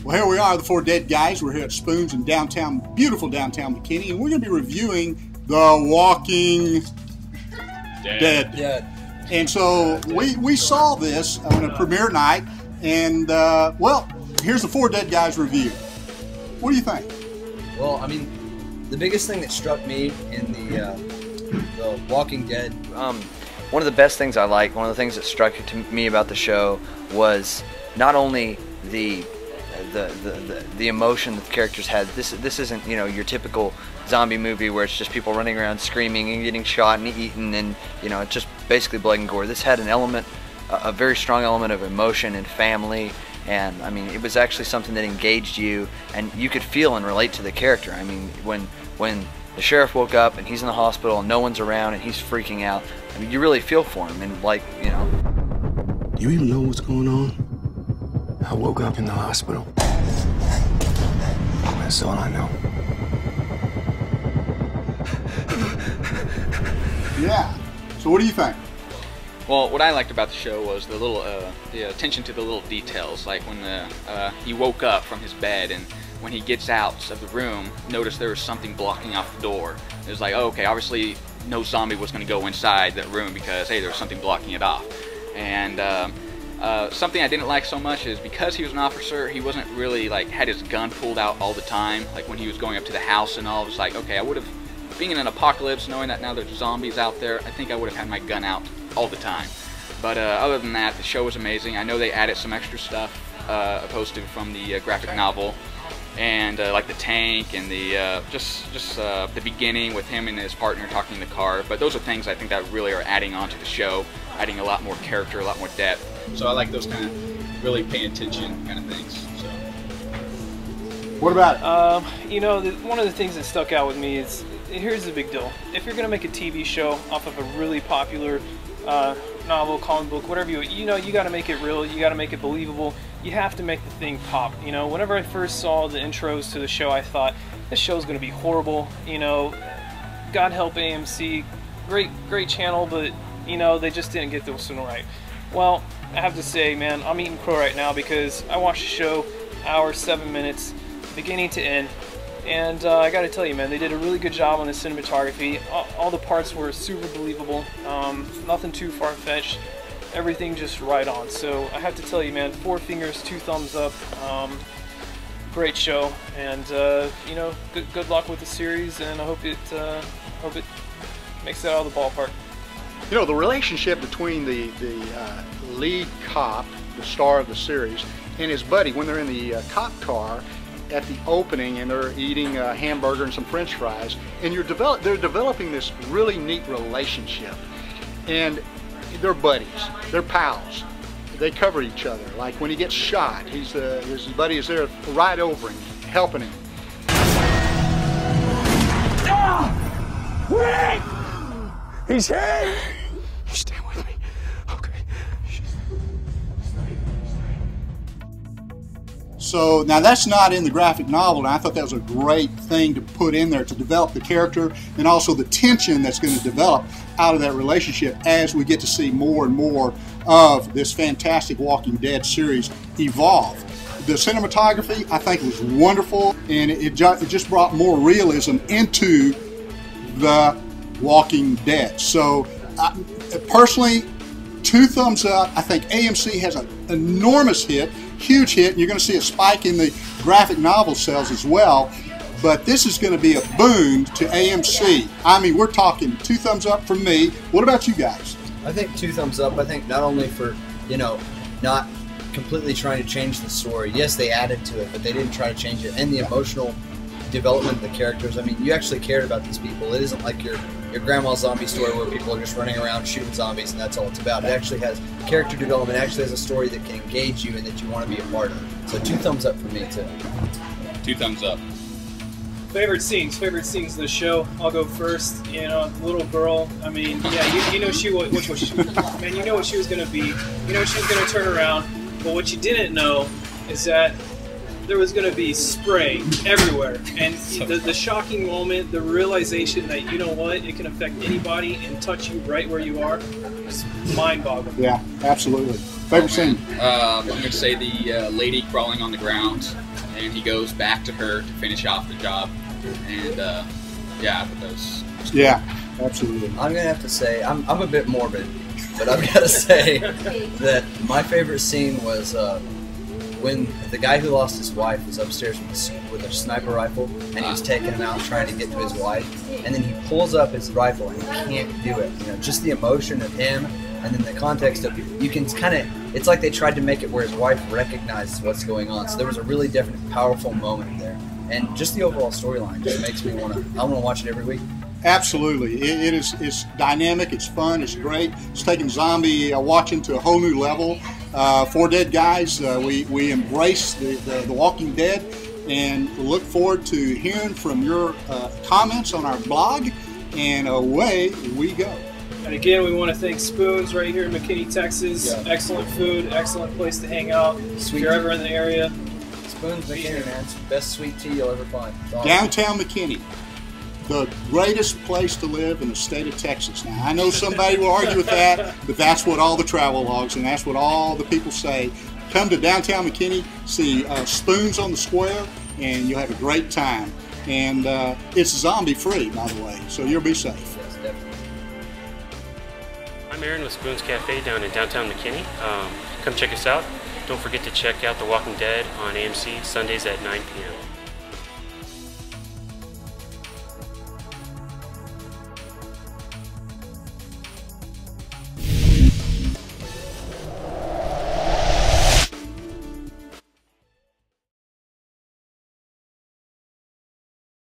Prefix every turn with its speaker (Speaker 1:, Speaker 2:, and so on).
Speaker 1: Well, here we are, the four Dead Guys. We're here at Spoons in downtown, beautiful downtown McKinney, and we're going to be reviewing The Walking Dead. And so we saw this on a premiere night, and well, here's the four Dead Guys review. What do you think?
Speaker 2: Well, I mean, the biggest thing that struck me in the Walking Dead,
Speaker 3: one of the best things I like, one of the things that struck to me about the show was not only the emotion that the characters had. This isn't, you know, your typical zombie movie where it's just people running around screaming and getting shot and eaten, and you know, it's just basically blood and gore. This had an element, a very strong element of emotion and family, and I mean, it was actually something that engaged you, and you could feel and relate to the character. I mean, when the sheriff woke up and he's in the hospital and no one's around and he's freaking out, I mean, you really feel for him, and like, you know.
Speaker 4: You even know what's going on? I woke up in the hospital. That's all I know.
Speaker 1: Yeah. So what do you think?
Speaker 5: Well, what I liked about the show was the little, the attention to the little details, like when he woke up from his bed and when he gets out of the room, noticed there was something blocking off the door. It was like, oh, okay, obviously no zombie was going to go inside that room because, hey, there was something blocking it off. And something I didn't like so much is because he was an officer, he wasn't really like had his gun pulled out all the time. Like when he was going up to the house and all, it was like, okay, I would have, being in an apocalypse, knowing that now there's zombies out there, I think I would have had my gun out all the time. But other than that, the show was amazing. I know they added some extra stuff opposed to from the graphic novel, and like the tank and the just the beginning with him and his partner talking in the car. But those are things I think that really are adding on to the show, adding a lot more character, a lot more depth. So I like those kind of really paying attention kind of things. So.
Speaker 1: What about it?
Speaker 6: You know, one of the things that stuck out with me is, here's the big deal. If you're going to make a TV show off of a really popular novel, comic book, whatever you know, you got to make it real, you got to make it believable, you have to make the thing pop. You know, whenever I first saw the intros to the show, I thought, this show's going to be horrible. You know, God help AMC, great channel, but, you know, they just didn't get this one right. Well, I have to say, man, I'm eating crow right now because I watched the show, hour, 7 minutes, beginning to end, and I gotta tell you, man, they did a really good job on the cinematography. All the parts were super believable, nothing too far-fetched, everything just right on. So I have to tell you, man, 4 fingers, 2 thumbs up, great show, and you know, good luck with the series, and I hope it makes it out of the ballpark.
Speaker 1: You know, the relationship between the lead cop, the star of the series, and his buddy when they're in the cop car at the opening and they're eating a hamburger and some french fries, and they're developing this really neat relationship. And they're buddies, they're pals. They cover each other. Like when he gets shot, his buddy is there right over him, helping him.
Speaker 4: Wait! He's here! You stay with me. Okay.
Speaker 1: So now that's not in the graphic novel, and I thought that was a great thing to put in there to develop the character and also the tension that's going to develop out of that relationship as we get to see more and more of this fantastic Walking Dead series evolve. The cinematography, I think, was wonderful, and it just brought more realism into the Walking Dead. So personally, 2 thumbs up. I think AMC has an enormous hit, huge hit, and you're going to see a spike in the graphic novel sales as well. But this is going to be a boon to AMC. I mean, we're talking 2 thumbs up from me. What about you guys?
Speaker 2: I think 2 thumbs up. I think not only for, you know, not completely trying to change the story. Yes, they added to it, but they didn't try to change it. And the emotional development of the characters. I mean, you actually cared about these people. It isn't like your grandma's zombie story where people are just running around shooting zombies and that's all it's about. It actually has character development. It actually has a story that can engage you and that you want to be a part of. So 2 thumbs up for me too.
Speaker 5: 2 thumbs up.
Speaker 6: Favorite scenes of the show. I'll go first. You know, the little girl. I mean, yeah, you know man, you know what she was gonna be. You know she was gonna turn around. But what you didn't know is that there was going to be spray everywhere, and the shocking moment, the realization that, you know what, it can affect anybody and touch you right where you are, is mind-boggling.
Speaker 1: Yeah, absolutely. Favorite scene?
Speaker 5: I'm going to say the lady crawling on the ground, and he goes back to her to finish off the job. And yeah, but those.
Speaker 1: Yeah, absolutely.
Speaker 2: I'm going to have to say, I'm a bit morbid, but I've got to say that my favorite scene was when the guy who lost his wife was upstairs with a sniper rifle, and he was taking him out trying to get to his wife, and then he pulls up his rifle and he can't do it. You know, just the emotion of him, and then the context of, you can kind of, it's like they tried to make it where his wife recognizes what's going on. So there was a really definite, powerful moment there, and just the overall storyline just makes me want to watch it every week.
Speaker 1: Absolutely. It's dynamic, it's fun, it's great. It's taking zombie watching to a whole new level. For Dead Guyz, we embrace the Walking Dead and look forward to hearing from your comments on our blog, and away we go.
Speaker 6: And again, we want to thank Spoons right here in McKinney, Texas.
Speaker 2: Yeah.
Speaker 6: Excellent food, excellent place to hang out. If you're ever in the area.
Speaker 2: Spoons McKinney, man. It's the best sweet tea you'll ever find.
Speaker 1: Downtown McKinney, the greatest place to live in the state of Texas. Now, I know somebody will argue with that, but that's what all the travel logs and that's what all the people say. Come to downtown McKinney, see Spoons on the square, and you'll have a great time. And it's zombie-free, by the way, so you'll be safe.
Speaker 2: Yes, definitely.
Speaker 7: I'm Aaron with Spoons Cafe down in downtown McKinney. Come check us out. Don't forget to check out The Walking Dead on AMC Sundays at 9 p.m.